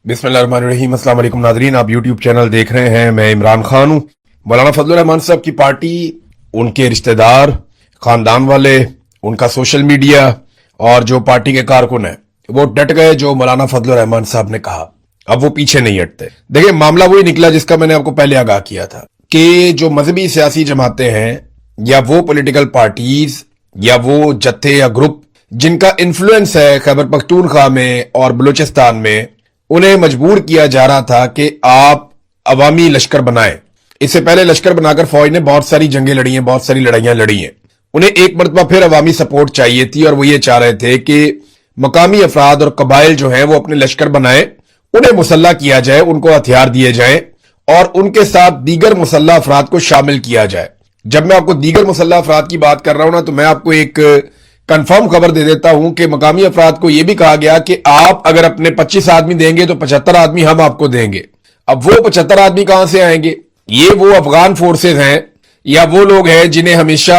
बिस्मिल्लाहिर्रहमानिर्रहीम। अस्सलाम वालेकुम नाज़रीन, आप यूट्यूब चैनल देख रहे हैं। मैं इमरान खान हूँ। मौलाना फजलुर रहमान साहब की पार्टी, उनके रिश्तेदार, खानदान वाले, उनका सोशल मीडिया और जो पार्टी के कारकुन हैं वो डट गए जो मौलाना फजलुर रहमान साहब ने कहा। अब वो पीछे नहीं हटते। देखिए, मामला वही निकला जिसका मैंने आपको पहले आगाह किया था कि जो मजहबी सियासी जमातें हैं या वो पॉलिटिकल पार्टीज या वो जत्थे या ग्रुप जिनका इन्फ्लुएंस है खैबर पख्तूनख्वा में और बलूचिस्तान में, उन्हें मजबूर किया जा रहा था कि आप अवामी लश्कर बनाएं। इससे पहले लश्कर बनाकर फौज ने बहुत सारी जंगें लड़ी हैं, बहुत सारी लड़ाइयां लड़ी हैं। उन्हें एक मरतबा फिर अवामी सपोर्ट चाहिए थी और वो ये चाह रहे थे कि मकामी अफराद और कबाइल जो हैं वो अपने लश्कर बनाएं, उन्हें मुसल्ला किया जाए, उनको हथियार दिए जाएं और उनके साथ दीगर मुसल्ला अफराद को शामिल किया जाए। जब मैं आपको दीगर मुसल्ला अफराद की बात कर रहा हूं ना, तो मैं आपको एक कंफर्म खबर दे देता हूं कि मकामी अफराद को यह भी कहा गया कि आप अगर अपने 25 आदमी देंगे तो 75 आदमी हम आपको देंगे। अब वो 75 आदमी कहां से आएंगे? ये वो अफगान फोर्सेज हैं या वो लोग हैं जिन्हें हमेशा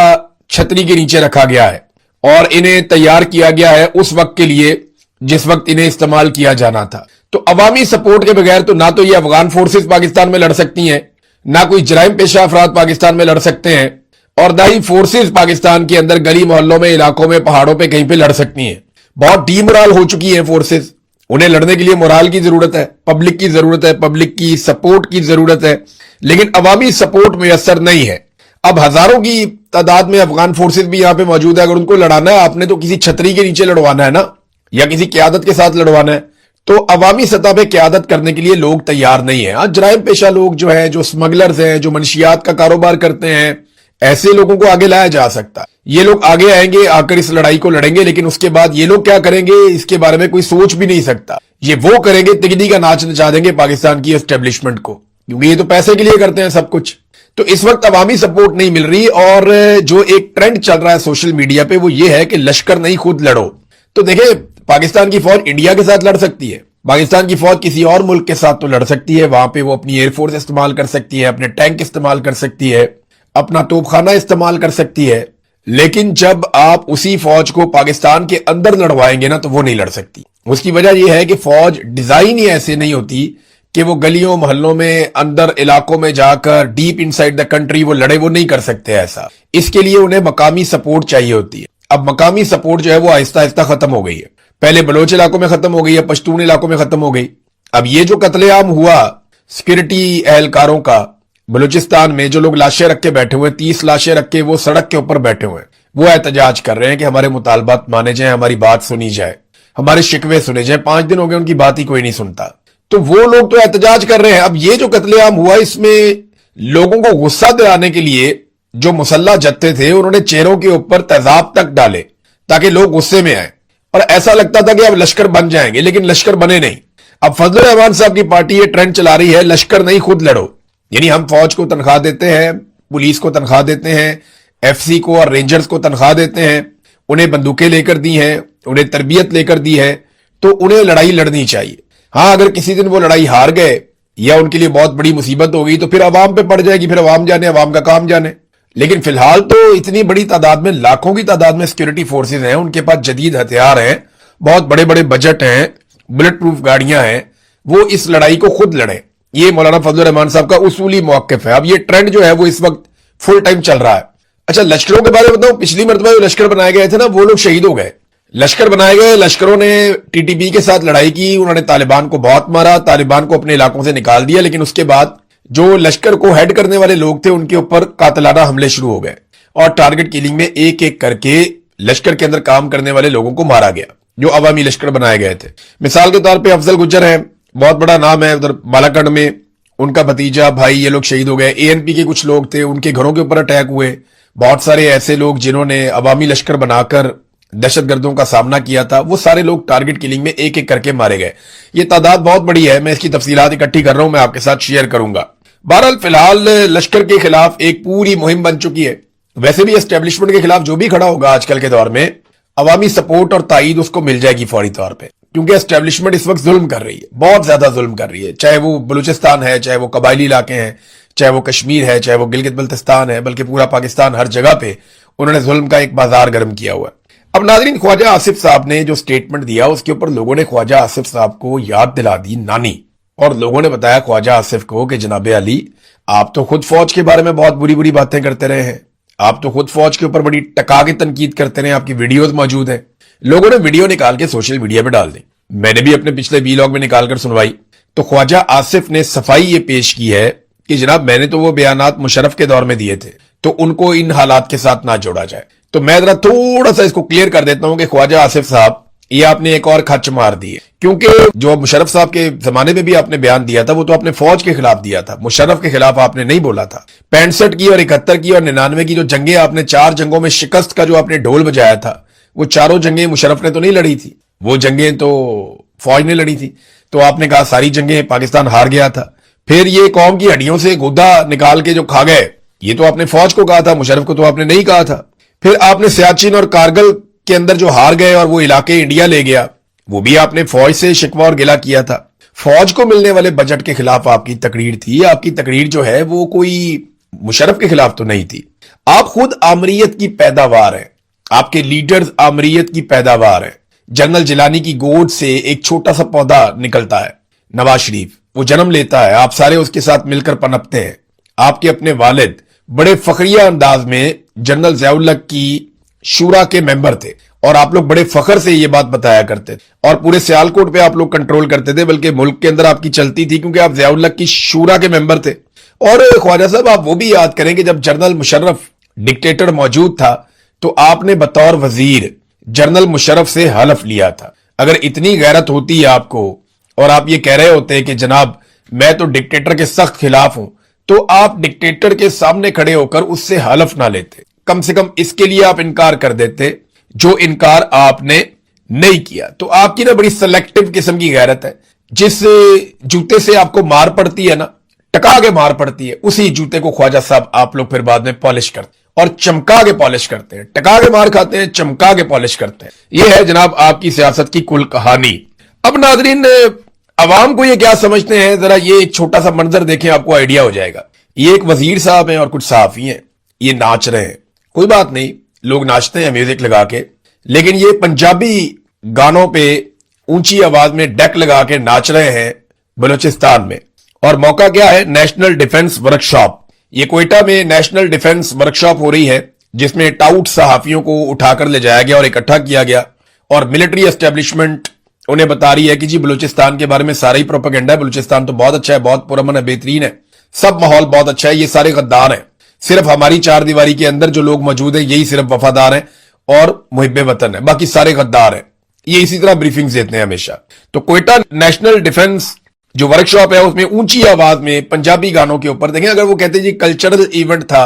छतरी के नीचे रखा गया है और इन्हें तैयार किया गया है उस वक्त के लिए जिस वक्त इन्हें इस्तेमाल किया जाना था। तो अवामी सपोर्ट के बगैर तो ना तो ये अफगान फोर्सेज पाकिस्तान में लड़ सकती हैं, ना कोई जराइम पेशा अफराद पाकिस्तान में लड़ सकते हैं और ना ही फोर्सेज पाकिस्तान के अंदर गली मोहल्लों में, इलाकों में, पहाड़ों पे कहीं पे लड़ सकती हैं। बहुत डीमोरल हो चुकी है फोर्सेज। उन्हें लड़ने के लिए मोराल की जरूरत है, पब्लिक की जरूरत है, पब्लिक की सपोर्ट की जरूरत है, लेकिन अवामी सपोर्ट मुयस्सर नहीं है। अब हजारों की तादाद में अफगान फोर्सेज भी यहां पे मौजूद है। अगर उनको लड़ाना है, आपने तो किसी छतरी के नीचे लड़वाना है ना, या किसी क्यादत के साथ लड़वाना है। तो अवामी सतह पे क्यादत करने के लिए लोग तैयार नहीं है। आज जराइम पेशा लोग जो है, जो स्मगलर्स हैं, जो मनशियात का कारोबार करते हैं, ऐसे लोगों को आगे लाया जा सकता है। ये लोग आगे आएंगे, आकर इस लड़ाई को लड़ेंगे, लेकिन उसके बाद ये लोग क्या करेंगे इसके बारे में कोई सोच भी नहीं सकता। ये वो करेंगे, तिगड़ी का नाच नचा देंगे पाकिस्तान की एस्टेब्लिशमेंट को, क्योंकि ये तो पैसे के लिए करते हैं सब कुछ। तो इस वक्त अवामी सपोर्ट नहीं मिल रही और जो एक ट्रेंड चल रहा है सोशल मीडिया पे वो ये है कि लश्कर नहीं, खुद लड़ो। तो देखिए, पाकिस्तान की फौज इंडिया के साथ लड़ सकती है, पाकिस्तान की फौज किसी और मुल्क के साथ तो लड़ सकती है। वहां पे वो अपनी एयरफोर्स इस्तेमाल कर सकती है, अपने टैंक इस्तेमाल कर सकती है, अपना तोपखाना इस्तेमाल कर सकती है, लेकिन जब आप उसी फौज को पाकिस्तान के अंदर लड़वाएंगे ना, तो वो नहीं लड़ सकती। उसकी वजह यह है कि फौज डिजाइन ही ऐसे नहीं होती कि वो गलियों मोहल्लों में, अंदर इलाकों में जाकर डीप इनसाइड द कंट्री वो लड़े। वो नहीं कर सकते ऐसा। इसके लिए उन्हें मकामी सपोर्ट चाहिए होती है। अब मकामी सपोर्ट जो है वो आहिस्ता आहिस्ता खत्म हो गई है। पहले बलोच इलाकों में खत्म हो गई है, पश्तून इलाकों में खत्म हो गई। अब ये जो कत्लेआम हुआ सिक्योरिटी एहलकारों का बलूचिस्तान में, जो लोग लाशें रख के बैठे हुए, 30 लाशें रख के वो सड़क के ऊपर बैठे हुए हैं, वो एहतजाज कर रहे हैं कि हमारे मुतालबात माने जाए, हमारी बात सुनी जाए, हमारे शिकवे सुने जाए। 5 दिन हो गए उनकी बात ही कोई नहीं सुनता। तो वो लोग तो एहतजाज कर रहे हैं। अब ये जो कत्लेआम हुआ, इसमें लोगों को गुस्सा दिलाने के लिए जो मुसल्ला जत्थे थे उन्होंने चेहरों के ऊपर तेजाब तक डाले ताकि लोग गुस्से में आए और ऐसा लगता था कि अब लश्कर बन जाएंगे, लेकिन लश्कर बने नहीं। अब फजलुर रहमान साहब की पार्टी ये ट्रेंड चला रही है, लश्कर नहीं, खुद लड़ो। यानी हम फौज को तनख्वाह देते हैं, पुलिस को तनख्वाह देते हैं, एफसी को और रेंजर्स को तनख्वाह देते हैं, उन्हें बंदूकें लेकर दी हैं, उन्हें तरबियत लेकर दी है, तो उन्हें लड़ाई लड़नी चाहिए। हाँ, अगर किसी दिन वो लड़ाई हार गए या उनके लिए बहुत बड़ी मुसीबत हो गई तो फिर अवाम पे पड़ जाएगी, फिर अवाम जाने, अवाम का काम जाने। लेकिन फिलहाल तो इतनी बड़ी तादाद में, लाखों की तादाद में सिक्योरिटी फोर्सेज हैं, उनके पास जदीद हथियार हैं, बहुत बड़े बड़े बजट हैं, बुलेट प्रूफ गाड़ियां हैं, वो इस लड़ाई को खुद लड़े। ये मौलाना फजलुर रहमान साहब का उसूली मौक़िफ़ है। अब ये ट्रेंड जो है वो इस वक्त फुल टाइम चल रहा है। अच्छा, लश्करों के बारे में बताऊं, पिछली मरतबा जो लश्कर बनाए गए थे ना, वो लोग शहीद हो गए। लश्कर बनाए गए, लश्करों ने टीटीपी के साथ लड़ाई की, उन्होंने तालिबान को बहुत मारा, तालिबान को अपने इलाकों से निकाल दिया, लेकिन उसके बाद जो लश्कर को हेड करने वाले लोग थे उनके ऊपर कातिलाना हमले शुरू हो गए और टारगेट किलिंग में एक एक करके लश्कर के अंदर काम करने वाले लोगों को मारा गया जो अवामी लश्कर बनाए गए थे। मिसाल के तौर पे अफजल गुज्जर है, बहुत बड़ा नाम है उधर बालाकंड में, उनका भतीजा, भाई, ये लोग शहीद हो गए। एएनपी के कुछ लोग थे, उनके घरों के ऊपर अटैक हुए। बहुत सारे ऐसे लोग जिन्होंने अवामी लश्कर बनाकर दहशतगर्दों का सामना किया था, वो सारे लोग टारगेट किलिंग में एक एक करके मारे गए। ये तादाद बहुत बड़ी है, मैं इसकी तफसीलात इकट्ठी कर रहा हूं, मैं आपके साथ शेयर करूंगा। बहरहाल फिलहाल लश्कर के खिलाफ एक पूरी मुहिम बन चुकी है। वैसे भी एस्टेब्लिशमेंट के खिलाफ जो भी खड़ा होगा आजकल के दौर में, अवामी सपोर्ट और ताईद उसको मिल जाएगी फौरी तौर पे, क्योंकि एस्टेब्लिशमेंट इस वक्त जुल्म कर रही है, बहुत ज्यादा जुल्म कर रही है। चाहे वो बलूचिस्तान है, चाहे वो कबायली इलाके हैं, चाहे वो कश्मीर है, चाहे वो गिलगित बल्तिस्तान है, बल्कि पूरा पाकिस्तान, हर जगह पे उन्होंने जुल्म का एक बाजार गर्म किया हुआ है। अब नाजरीन, ख्वाजा आसिफ साहब ने जो स्टेटमेंट दिया उसके ऊपर लोगों ने ख्वाजा आसिफ साहब को याद दिला दी नानी, और लोगों ने बताया ख्वाजा आसिफ को कि जनाबे अली, आप तो खुद फौज के बारे में बहुत बुरी बुरी बातें करते रहे हैं, आप तो खुद फौज के ऊपर बड़ी टका के तनकीद करते रहे, आपकी वीडियोस मौजूद हैं। लोगों ने वीडियो निकाल के सोशल मीडिया पे डाल दी, मैंने भी अपने पिछले वीलॉग में निकालकर सुनवाई। तो ख्वाजा आसिफ ने सफाई ये पेश की है कि जनाब मैंने तो वो बयानात मुशर्रफ के दौर में दिए थे, तो उनको इन हालात के साथ ना जोड़ा जाए। तो मैं जरा थोड़ा सा इसको क्लियर कर देता हूं कि ख्वाजा आसिफ साहब, ये आपने एक और खच मार दी है, क्योंकि जो मुशर्रफ साहब के जमाने में भी आपने बयान दिया था वो तो आपने फौज के खिलाफ दिया था, मुशर्रफ के खिलाफ आपने नहीं बोला था। 65 की और 71 की और 99 की जो जंगें आपने, 4 जंगों में शिकस्त का जो आपने ढोल बजाया था, वो चारों जंगें मुशर्रफ ने तो नहीं लड़ी थी, वो जंगें तो फौज ने लड़ी थी। तो आपने कहा सारी जंगें पाकिस्तान हार गया था। फिर ये कौम की हड्डियों से गुदा निकाल के जो खा गए, ये तो आपने फौज को कहा था, मुशर्रफ को तो आपने नहीं कहा था। फिर आपने सियाचिन और कारगिल के अंदर जो हार गए और वो इलाके इंडिया ले गया, वो भी आपने फौज से शिकवा और गिला किया था। फौज को मिलने वाले बजट के खिलाफ आपकी तकरीर थी। आपकी तकरीर जो है वो कोई मुशर्रफ के खिलाफ तो नहीं थी। आप खुद आमरीयत की पैदावार हैं, आपके लीडर्स आमरीयत की पैदावार हैं। जनरल जिलानी की गोद से एक छोटा सा पौधा निकलता है, नवाज शरीफ, वो जन्म लेता है, आप सारे उसके साथ मिलकर पनपते हैं। आपके अपने वालिद बड़े फखरिया अंदाज में जनरल ज़ियाउल हक की शूरा के मेंबर थे, और आप लोग बड़े फखर से ये बात बताया करते थे, और पूरे सियालकोट पे आप लोग कंट्रोल करते थे, बल्कि मुल्क के अंदर आपकी चलती थी, क्योंकि आप ज़ियाउल हक की शूरा के मेंबर थे। और ख्वाजा साहब, आप वो भी याद करें कि जब जनरल मुशर्रफ डिक्टेटर मौजूद था, तो आपने बतौर वजीर जनरल मुशर्रफ से हलफ लिया था। अगर इतनी गैरत होती है आपको, और आप ये कह रहे होते हैं कि जनाब मैं तो डिक्टेटर के सख्त खिलाफ हूं, तो आप डिक्टेटर के सामने खड़े होकर उससे हलफ ना लेते, कम से कम इसके लिए आप इनकार कर देते, जो इनकार आपने नहीं किया। तो आपकी ना बड़ी सेलेक्टिव किस्म की गैरत है। जिस जूते से आपको मार पड़ती है ना, टका के मार पड़ती है, उसी जूते को ख्वाजा साहब आप लोग फिर बाद में पॉलिश करते और चमका के पॉलिश करते हैं। टका के मार खाते हैं, चमका के पॉलिश करते हैं। यह है जनाब आपकी सियासत की कुल कहानी। अब नाजरीन, अवाम को ये क्या समझते हैं, जरा ये एक छोटा सा मंजर देखें, आपको आइडिया हो जाएगा। ये एक वजीर साहब हैं और कुछ सहाफी हैं, ये नाच रहे हैं। कोई बात नहीं, लोग नाचते हैं म्यूजिक लगा के, लेकिन ये पंजाबी गानों पे ऊंची आवाज में डेक लगा के नाच रहे हैं बलूचिस्तान में। और मौका क्या है, नेशनल डिफेंस वर्कशॉप। ये क्वेटा में नेशनल डिफेंस वर्कशॉप हो रही है, जिसमें टाउट सहाफियों को उठाकर ले जाया गया और इकट्ठा किया गया, और मिलिट्री एस्टेब्लिशमेंट उन्हें बता रही है कि जी बलूचिस्तान के बारे में सारा ही प्रोपेगेंडा है, बलूचिस्तान तो बहुत अच्छा है, बहुत पुरअमन है, बेहतरीन है, सब माहौल बहुत अच्छा है, ये सारे गद्दार हैं, सिर्फ हमारी चार दीवारी के अंदर जो लोग मौजूद हैं यही सिर्फ वफादार हैं और मुहिब्बे वतन है, बाकी सारे गद्दार हैं। ये इसी तरह ब्रीफिंग्स देते हैं हमेशा। तो क्वेटा नेशनल डिफेंस जो वर्कशॉप है उसमें ऊंची आवाज में पंजाबी गानों के ऊपर, देखें अगर वो कहते जी कल्चरल इवेंट था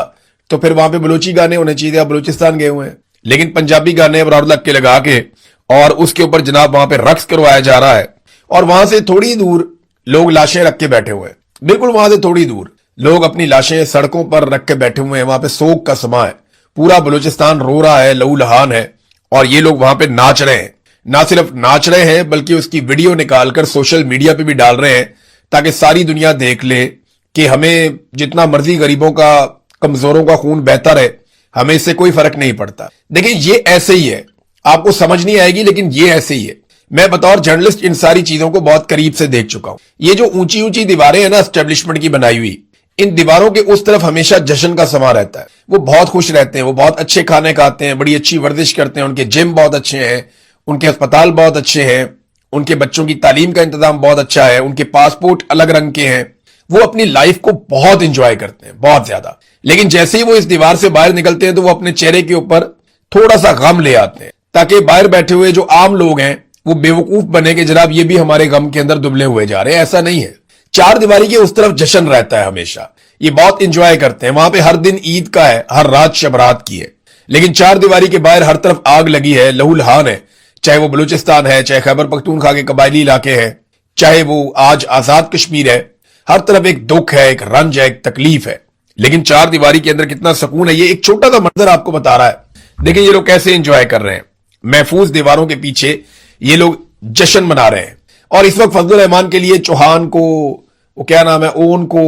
तो फिर वहां पे बलोची गाने होने चाहिए, आप बलूचिस्तान गए हुए हैं, लेकिन पंजाबी गाने अब लग के लगा के और उसके ऊपर जनाब वहां पे रक्स करवाया जा रहा है। और वहां से थोड़ी दूर लोग लाशें रख के बैठे हुए हैं, बिल्कुल वहां से थोड़ी दूर लोग अपनी लाशें सड़कों पर रख के बैठे हुए हैं। वहां पे सोग का समा है, पूरा बलूचिस्तान रो रहा है, लहू लहान है, और ये लोग वहां पे नाच रहे हैं। ना सिर्फ नाच रहे हैं बल्कि उसकी वीडियो निकालकर सोशल मीडिया पे भी डाल रहे हैं, ताकि सारी दुनिया देख ले कि हमें जितना मर्जी गरीबों का, कमजोरों का खून बहता रहे, हमें इससे कोई फर्क नहीं पड़ता। देखिए ये ऐसे ही है, आपको समझ नहीं आएगी लेकिन ये ऐसे ही है। मैं बतौर जर्नलिस्ट इन सारी चीजों को बहुत करीब से देख चुका हूं। ये जो ऊंची ऊंची दीवारें हैं ना एस्टेब्लिशमेंट की बनाई हुई, इन दीवारों के उस तरफ हमेशा जश्न का समा रहता है। वो बहुत खुश रहते हैं, वो बहुत अच्छे खाने खाते हैं, बड़ी अच्छी वर्जिश करते हैं, उनके जिम बहुत अच्छे हैं, उनके अस्पताल बहुत अच्छे हैं, उनके बच्चों की तालीम का इंतजाम बहुत अच्छा है, उनके पासपोर्ट अलग रंग के हैं, वो अपनी लाइफ को बहुत इंजॉय करते हैं, बहुत ज्यादा। लेकिन जैसे ही वो इस दीवार से बाहर निकलते हैं तो वो अपने चेहरे के ऊपर थोड़ा सा गम ले आते हैं, ताकि बाहर बैठे हुए जो आम लोग हैं वो बेवकूफ बने कि जनाब ये भी हमारे गम के अंदर दुबले हुए जा रहे हैं। ऐसा नहीं है, चार दीवारी के उस तरफ जश्न रहता है हमेशा, ये बहुत इंजॉय करते हैं। वहां पे हर दिन ईद का है, हर रात शबरात की है, लेकिन चार दीवारी के बाहर हर तरफ आग लगी है, लहू लहान है, चाहे वो बलूचिस्तान है, चाहे खैबर पख्तूनख्वा के कबायली इलाके हैं, चाहे वो आज आजाद कश्मीर है, हर तरफ एक दुख है, एक रंज है, एक तकलीफ है। लेकिन चार दीवारी के अंदर कितना सुकून है, ये एक छोटा सा मंजर आपको बता रहा है। देखिए ये लोग कैसे एंजॉय कर रहे हैं, महफूज दीवारों के पीछे ये लोग जश्न मना रहे हैं। और इस वक्त फजलुर रहमान के लिए चौहान को, वो क्या नाम है, ओन को,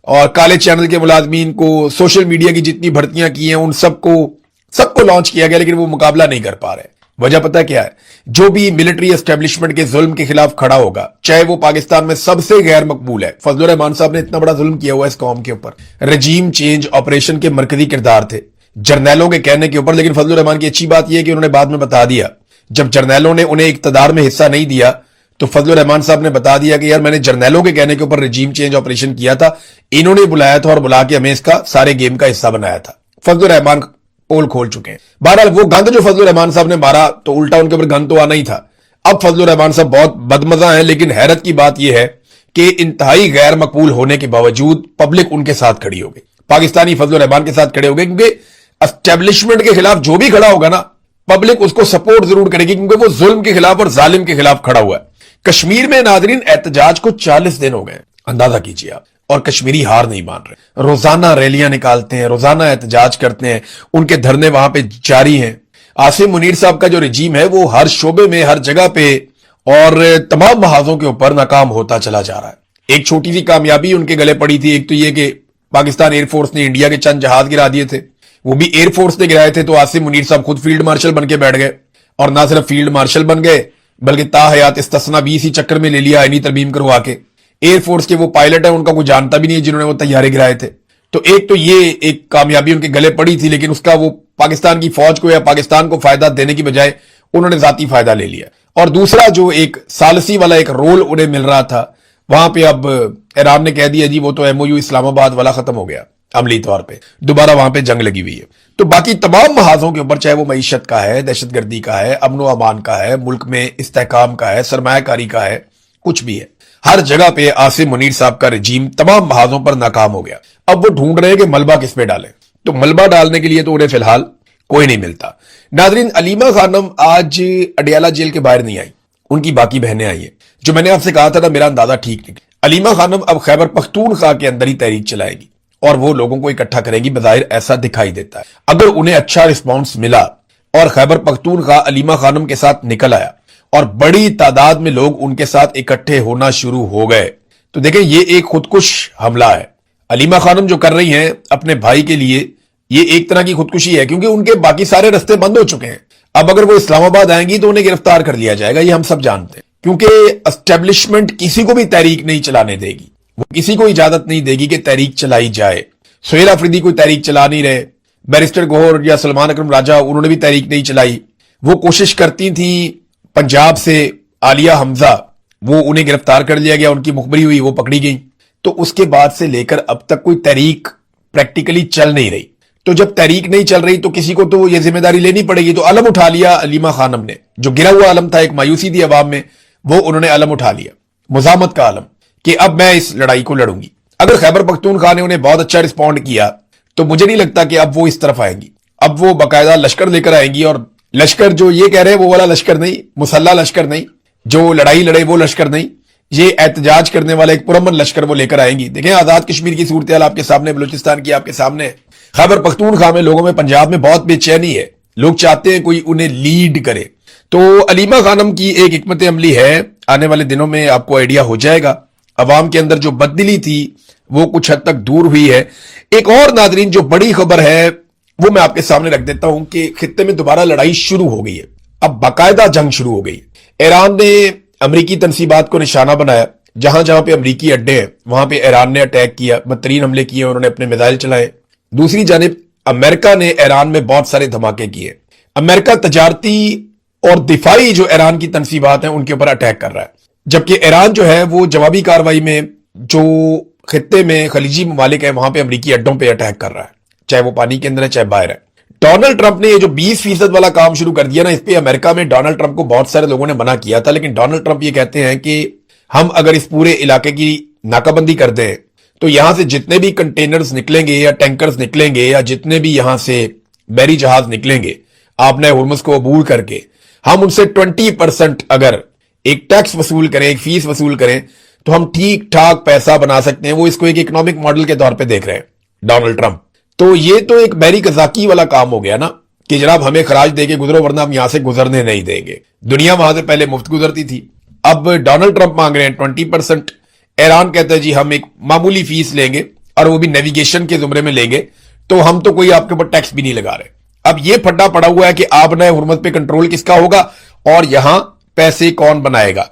और काले चैनल के मुलाजमीन को, सोशल मीडिया की जितनी भर्तियां की हैं उन सबको लॉन्च किया गया, लेकिन वो मुकाबला नहीं कर पा रहे। وجہ پتہ کیا ہے؟ جو بھی ملٹری اسٹیبلشمنٹ کے ظلم کے خلاف کھڑا ہوگا، چاہے وہ پاکستان میں سب سے غیر مقبول ہے، فضل الرحمان صاحب نے اتنا بڑا ظلم کیا ہوا ہے اس قوم کے اوپر، رجیم چینج آپریشن کے مرکزی کردار تھے جرنیلوں کے کہنے کے اوپر، لیکن فضل الرحمان کی اچھی بات یہ ہے کہ انہوں نے بعد میں بتا دیا، جب جرنیلوں نے انہیں اقتدار میں حصہ نہیں دیا تو فضل الرحمان صاحب نے بتا دیا کہ یار میں نے جرنیلوں کے کہنے کے اوپر رجیم چینج آپریشن کیا تھا، انہوں نے بلایا تھا اور بلا کے ہمیں اس کا سارے گیم کا حصہ بنایا تھا۔ فضل الرحمان پول کھول چکے ہیں۔ بہرحال وہ گند جو فضل الرحمان صاحب نے مارا تو الٹا ان کے اوپر گند تو آنا ہی تھا۔ اب فضل الرحمان صاحب بہت بدمزہ ہیں، لیکن حیرت کی بات یہ ہے کہ انتہائی غیر مقبول ہونے کے باوجود پبلک ان کے ساتھ کھڑی ہو گئی، پاکستانی فضل الرحمان کے ساتھ کھڑے ہو گئے، کیونکہ اسٹیبلشمنٹ کے خلاف جو بھی کھڑا ہوگا نا، پبلک اس کو سپورٹ ضرور کرے گی، کیونکہ وہ ظلم کے خلاف اور ظالم کے خلاف کھڑا ہوا ہے۔ کشمیر میں ناظرین احتجاج کو 40 دن ہو گئے، اندازہ کیجیے آپ، اور کشمیری ہار نہیں مان رہے، روزانہ ریلیاں نکالتے ہیں، روزانہ احتجاج کرتے ہیں، ان کے دھرنے وہاں پہ جاری ہیں۔ عاصم منیر صاحب کا جو رجیم ہے وہ ہر شعبے میں، ہر جگہ پہ اور تمام محاذوں کے اوپر ناکام ہوتا چلا جا رہا ہے۔ ایک چھوٹی سی کامیابی ان کے گلے پڑی تھی، ایک تو یہ کہ پاکستان ایئر فورس نے انڈیا کے چند جہاز گرا دیے تھے، وہ بھی ایئر فورس نے گرائے تھے، تو عاصم منیر صاحب خود فیلڈ مارشل بن کے بیٹھ گئے، اور نہ صرف فیلڈ مارشل بن گئے بلکہ تا حیات استثنا بھی اسی چکر میں لے لیا آئینی ترمیم کروا کے۔ ایئر فورس کے وہ پائلٹ ہیں، ان کا کوئی جانتا بھی نہیں ہے جنہوں نے وہ طیارے گرائے تھے۔ تو ایک تو یہ ایک کامیابی ان کے گلے پڑی تھی، لیکن اس کا وہ پاکستان کی فوج کو یا پاکستان کو فائدہ دینے کی بجائے انہوں نے ذاتی فائدہ لے لیا۔ اور دوسرا جو ایک ثالثی والا ایک رول انہیں مل رہا تھا، وہاں پہ اب ایران نے کہہ دیا جی وہ تو ایم او یو اسلام آباد والا ختم ہو گیا، عملی طور پہ دوبارہ وہاں پہ جنگ لگی ہوئی ہے۔ تو باقی تمام محاذوں کے اوپر، چاہے وہ معیشت کا ہے، دہشت گردی کا ہے، امن و امان کا ہے، ملک میں استحکام کا ہے، سرمایہ کاری کا ہے، کچھ بھی ہے، ہر جگہ پہ عاصم منیر صاحب کا رجیم تمام محاذوں پر ناکام ہو گیا۔ اب وہ ڈھونڈ رہے ہیں کہ ملبہ کس پہ ڈالیں، تو ملبہ ڈالنے کے لیے تو انہیں فی الحال کوئی نہیں ملتا۔ ناظرین، علیمہ خانم آج اڈیالہ جیل کے باہر نہیں آئی، ان کی باقی بہنیں آئی ہیں۔ جو میں نے آپ سے کہا تھا نا، میرا اندازہ ٹھیک نکلا، علیمہ خانم اب خیبر پختونخوا کے اندر ہی تحریک چلائے گی اور وہ لوگوں کو اکٹھا کرے گی، بظاہر ایسا دکھائی دیتا ہے۔ اگر انہیں اچھا رسپانس ملا اور خیبر پختونخوا علیمہ خانم کے ساتھ نکل آیا اور بڑی تعداد میں لوگ ان کے ساتھ اکٹھے ہونا شروع ہو گئے، تو دیکھیں یہ ایک خودکش حملہ ہے۔ علیمہ خانم جو کر رہی ہیں اپنے بھائی کے لیے، یہ ایک طرح کی خودکشی ہے، کیونکہ ان کے باقی سارے رستے بند ہو چکے ہیں۔ اب اگر وہ اسلام آباد آئیں گی تو انہیں گرفتار کر لیا جائے گا، یہ ہم سب جانتے ہیں، کیونکہ اسٹیبلشمنٹ کسی کو بھی تحریک نہیں چلانے دے گی، وہ کسی کو اجازت نہیں دے گی کہ تحریک چلائی جائے۔ سہیل آفریدی کوئی تحریک چلا نہیں رہے، بیرسٹر گوہر یا سلمان اکرم راجہ انہوں نے بھی تحریک نہیں چلائی۔ وہ کوشش کرتی تھیں پنجاب سے عالیہ حمزہ، وہ انہیں گرفتار کر لیا گیا، ان کی مخبری ہوئی، وہ پکڑی گئی۔ تو اس کے بعد سے لے کر اب تک کوئی تحریک پریکٹیکلی چل نہیں رہی۔ تو جب تحریک نہیں چل رہی تو کسی کو تو یہ ذمہ داری لینی پڑے گی، تو علم اٹھا لیا علیمہ خانم نے، جو گرا ہوا علم تھا، ایک مایوسی تھی عوام میں، وہ انہوں نے علم اٹھا لیا، مزاحمت کا علم، کہ اب میں اس لڑائی کو لڑوں گی۔ اگر خیبر پختونخوا نے انہیں بہت اچھا رسپونڈ کیا تو مجھے نہیں لگتا کہ اب وہ اس طرف آئیں گی، اب وہ باقاعدہ لشکر لے کر آئیں گی، اور لشکر جو یہ کہہ رہے ہیں وہ والا لشکر نہیں، مسلح لشکر نہیں، جو لڑائی لڑے وہ لشکر نہیں، یہ احتجاج کرنے والا ایک پرامن لشکر وہ لے کر آئیں گی۔ دیکھیں آزاد کشمیر کی صورتحال آپ کے سامنے، بلوچستان کی آپ کے سامنے ہے، خیبر پختونخوا میں لوگوں میں، پنجاب میں بہت بے چینی ہے، لوگ چاہتے ہیں کوئی انہیں لیڈ کرے۔ تو علیمہ خانم کی ایک حکمت عملی ہے، آنے والے دنوں میں آپ کو آئیڈیا ہو جائے گا، عوام کے اندر جو بددلی تھی وہ کچھ حد تک دور ہوئی ہے۔ ایک اور ناظرین جو بڑی خبر ہے وہ میں آپ کے سامنے رکھ دیتا ہوں کہ خطے میں دوبارہ لڑائی شروع ہو گئی ہے، اب باقاعدہ جنگ شروع ہو گئی ہے۔ ایران نے امریکی تنصیبات کو نشانہ بنایا، جہاں جہاں پہ امریکی اڈے ہیں وہاں پہ ایران نے اٹیک کیا، بدترین حملے کیے، انہوں نے اپنے میزائل چلائے۔ دوسری جانب امریکہ نے ایران میں بہت سارے دھماکے کیے۔ امریکہ تجارتی اور دفاعی جو ایران کی تنصیبات ہیں ان کے اوپر اٹیک کر رہا ہے، جبکہ ایران جو ہے وہ جوابی کارروائی میں جو خطے میں خلیجی ممالک ہیں وہاں پہ امریکی اڈوں پہ اٹیک کر رہا ہے، چاہے وہ پانی کے اندر ہے چاہے باہر ہے۔ ڈونلڈ ٹرمپ نے یہ جو 20% والا کام شروع کر دیا نا، اس پہ امریکہ میں ڈونلڈ ٹرمپ کو بہت سارے لوگوں نے منع کیا تھا، لیکن ڈونلڈ ٹرمپ یہ کہتے ہیں کہ ہم اگر اس پورے علاقے کی ناکہ بندی کر دیں تو یہاں سے جتنے بھی کنٹینرز نکلیں گے یا ٹینکرز نکلیں گے یا جتنے بھی یہاں سے بحری جہاز نکلیں گے آپ نے ہرمز کو عبور کر کے، ہم ان سے 20% اگر ایک ٹیکس وصول کریں، ایک فیس وصول کریں تو ہم ٹھیک ٹھاک پیسہ بنا سکتے ہیں۔ وہ اس کو ایک اکنامک ماڈل کے طور پہ دیکھ رہے ہیں ڈونلڈ ٹرمپ۔ تو یہ تو ایک بحری قزاقی والا کام ہو گیا نا کہ جناب ہمیں خراج دے کے گزرو ورنہ ہم یہاں سے گزرنے نہیں دیں گے۔ دنیا وہاں سے پہلے مفت گزرتی تھی، اب ڈونلڈ ٹرمپ مانگ رہے ہیں 20%۔ ایران کہتا ہے جی ہم ایک معمولی فیس لیں گے اور وہ بھی نیویگیشن کے زمرے میں لیں گے، تو ہم تو کوئی آپ کے اوپر ٹیکس بھی نہیں لگا رہے۔ اب یہ پھڈا پڑا ہوا ہے کہ آبنائے حرمت پہ کنٹرول کس کا ہوگا اور یہاں پیسے کون بنائے گا.